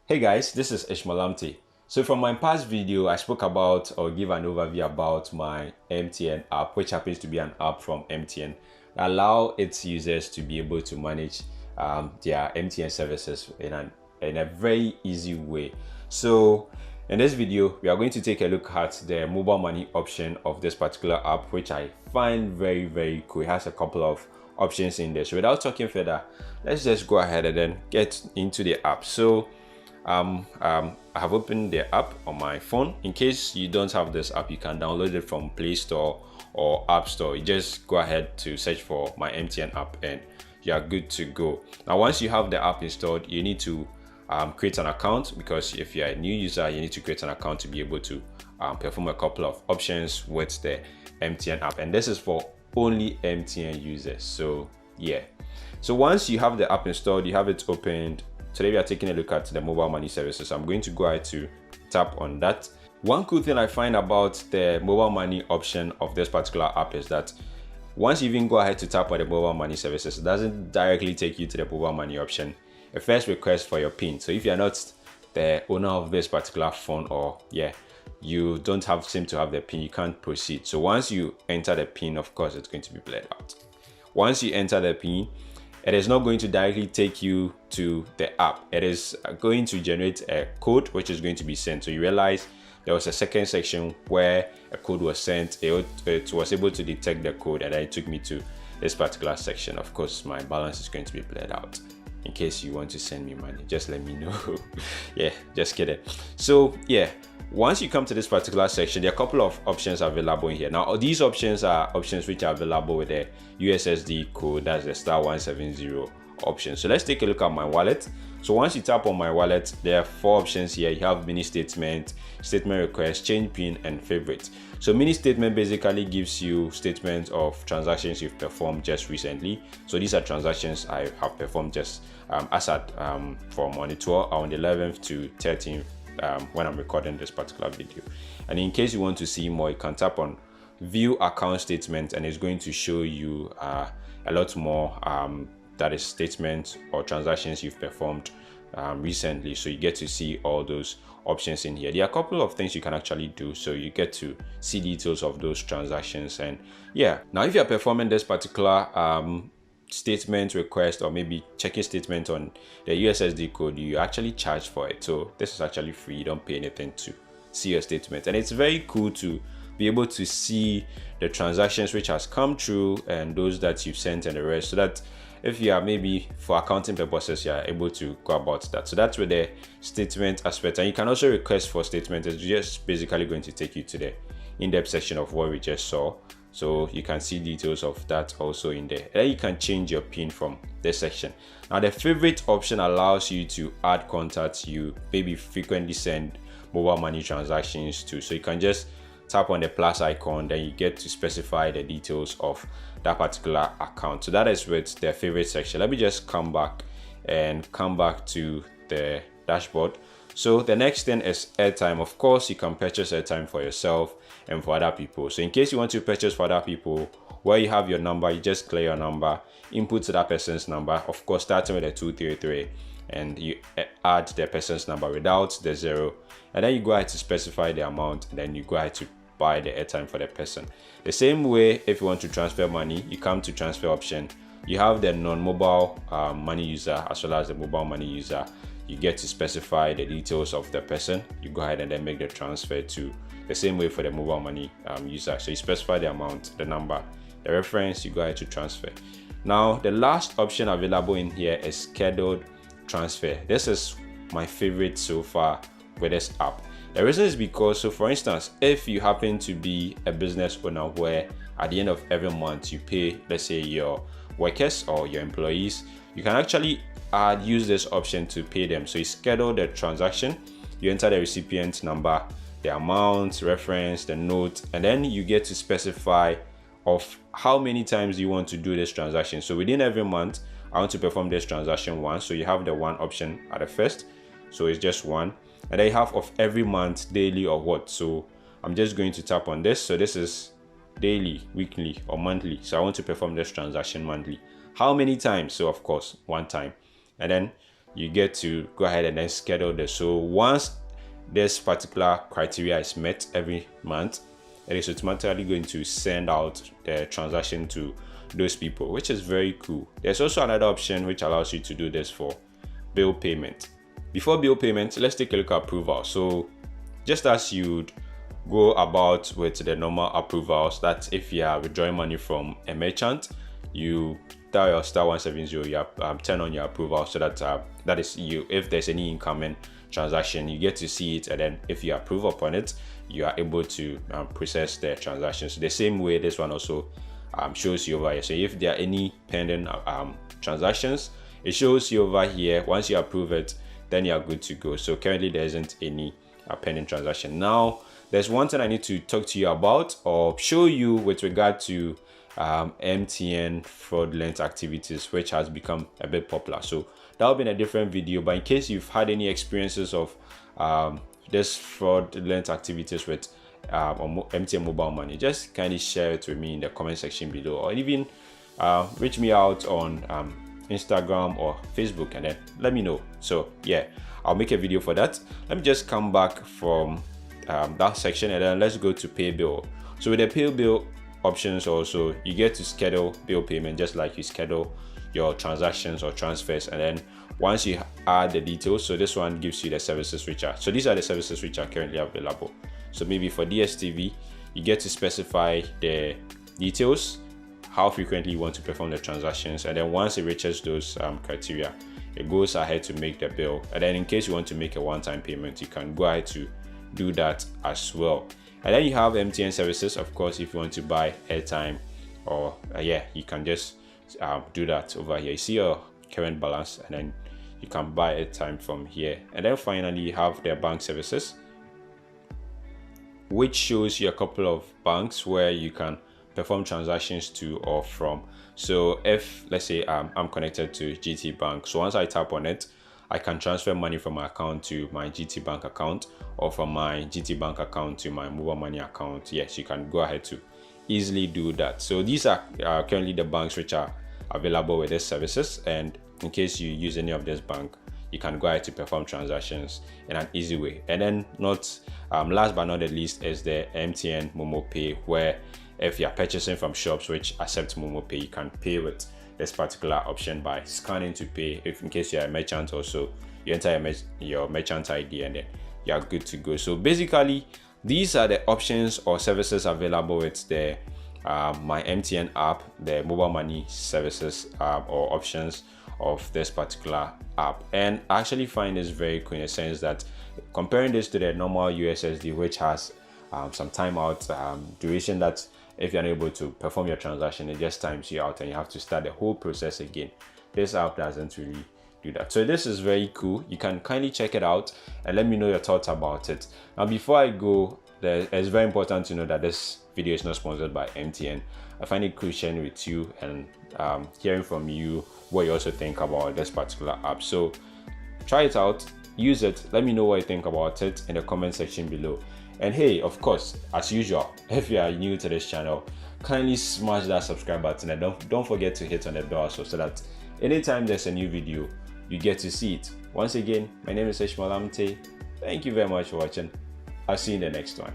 Hey guys, this is MY. So from my past video, I spoke about or give an overview about my MTN app, which happens to be an app from MTN that allow its users to be able to manage their MTN services in a very easy way. So in this video, we are going to take a look at the mobile money option of this particular app, which I find very cool. It has a couple of options in there. So without talking further, let's just go ahead and then get into the app. So I have opened the app on my phone. In case you don't have this app, you can download it from Play Store or App Store. You just go ahead to search for my MTN app and you are good to go. Now, once you have the app installed, you need to create an account, because if you're a new user, you need to create an account to be able to perform a couple of options with the MTN app. And this is for only MTN users. So yeah. So once you have the app installed, you have it opened. Today we are taking a look at the mobile money services. I'm going to go ahead to tap on that. One cool thing I find about the mobile money option of this particular app is that once you even go ahead to tap on the mobile money services, it doesn't directly take you to the mobile money option. It first requests for your PIN. So if you're not the owner of this particular phone, or you don't seem to have the PIN, you can't proceed. So once you enter the PIN, of course, it's going to be blurred out. Once you enter the PIN, it is not going to directly take you to the app. It is going to generate a code which is going to be sent. So you realize there was a second section where a code was sent. It was able to detect the code, and then it took me to this particular section. Of course, my balance is going to be blurred out. In case you want to send me money, just let me know. Yeah, just kidding. So yeah, once you come to this particular section, there are a couple of options available in here. Now, these options are options which are available with the USSD code. That's the star 170 option. So let's take a look at my wallet. So once you tap on my wallet, there are 4 options here. You have mini statement, statement request, change PIN, and favorite. So mini statement basically gives you statements of transactions you've performed just recently. So these are transactions I have performed just as at from on the 11th to 13th when I'm recording this particular video. And in case you want to see more, you can tap on view account statement, and it's going to show you a lot more that is statements or transactions you've performed recently. So you get to see all those options in here. There are a couple of things you can actually do, so you get to see details of those transactions. And yeah, now if you're performing this particular statement request, or maybe checking statement on the USSD code, you actually charge for it. So this is actually free. You don't pay anything to see your statement, and it's very cool to be able to see the transactions which has come through and those that you've sent and the rest, so that if you are maybe for accounting purposes, you are able to go about that. So that's with the statement aspect. And you can also request for statement. It's just basically going to take you to the in-depth section of what we just saw. So you can see details of that also in there. And then you can change your PIN from this section. Now the favorite option allows you to add contacts you maybe frequently send mobile money transactions to. So you can just tap on the plus icon, then you get to specify the details of that particular account. So that is with the favorite section. Let me just come back to the dashboard. So the next thing is airtime. Of course, you can purchase airtime for yourself and for other people. So in case you want to purchase for other people, where you have your number, you just clear your number, input to that person's number, of course starting with a 233, and you add the person's number without the 0, and then you go ahead to specify the amount, and then you go ahead to buy the airtime for the person. The same way, if you want to transfer money, you come to transfer option. You have the non-mobile money user as well as the mobile money user. You get to specify the details of the person. You go ahead and then make the transfer to the same way for the mobile money user. So you specify the amount, the number, the reference, you go ahead to transfer. Now, the last option available in here is scheduled transfer. This is my favorite so far with this app. The reason is because, so for instance, if you happen to be a business owner where at the end of every month you pay, let's say, your workers or your employees, you can actually use this option to pay them. So you schedule the transaction, you enter the recipient number, the amount, reference, the note, and then you get to specify of how many times you want to do this transaction. So within every month, I want to perform this transaction once. So you have the one option at the first, so it's just one. And then you have of every month, daily, or what. So I'm just going to tap on this. So this is daily, weekly, or monthly. So I want to perform this transaction monthly. How many times? So of course, one time. And then you get to go ahead and then schedule this. So once this particular criteria is met every month, it is automatically going to send out the transaction to those people, which is very cool. There's also another option which allows you to do this for bill payment. Before bill payment, let's take a look at approval. So just as you'd go about with the normal approvals, that if you are withdrawing money from a merchant, you dial your *170, you turn on your approval, so that that is you. If there's any incoming transaction, you get to see it, and then if you approve upon it, you are able to process the transactions. The same way this one also shows you over here. So if there are any pending transactions, it shows you over here. Once you approve it, then you are good to go. So currently there isn't any pending transaction. Now there's one thing I need to talk to you about or show you with regard to MTN fraudulent activities, which has become a bit popular. So that will be in a different video, but in case you've had any experiences of this fraudulent activities with MTN mobile money, just kindly share it with me in the comment section below, or even reach me out on Instagram or Facebook, and then let me know. So yeah, I'll make a video for that. Let me just come back from that section, and then let's go to pay bill. So with the pay bill options, also you get to schedule bill payment just like you schedule your transactions or transfers, and then once you add the details, so this one gives you the services which are, so these are the services which are currently available. So maybe for DSTV, you get to specify the details, how frequently you want to perform the transactions, and then once it reaches those criteria, it goes ahead to make the bill. And then in case you want to make a one-time payment, you can go ahead to do that as well. And then you have MTN services, of course, if you want to buy airtime, or yeah, you can just do that over here. You see your current balance, and then you can buy airtime from here. And then finally you have their bank services, which shows you a couple of banks where you can perform transactions to or from. So if let's say I'm connected to GT Bank, so once I tap on it, I can transfer money from my account to my GT Bank account, or from my GT Bank account to my mobile money account. Yes, you can go ahead to easily do that. So these are currently the banks which are available with these services, and in case you use any of this bank, you can go ahead to perform transactions in an easy way. And then last but not the least is the MTN Momo Pay, where if you are purchasing from shops which accept Momo Pay, you can pay with this particular option by scanning to pay. If in case you're a merchant, also you enter your merchant ID, and then you're good to go. So basically these are the options or services available with the My MTN app, the mobile money services or options of this particular app. And I actually find this very cool in the sense that comparing this to the normal USSD, which has some timeout duration, that if you're unable to perform your transaction, it just times you out and you have to start the whole process again. This app doesn't really do that. So this is very cool. You can kindly check it out and let me know your thoughts about it. Now before I go, it's very important to know that this video is not sponsored by MTN. I find it cool sharing with you and hearing from you what you also think about this particular app. So try it out, use it, let me know what you think about it in the comment section below. And hey, of course, as usual, if you are new to this channel, kindly smash that subscribe button, and don't forget to hit on the bell also, so that anytime there's a new video, you get to see it. Once again, my name is MY MTN. Thank you very much for watching. I'll see you in the next one.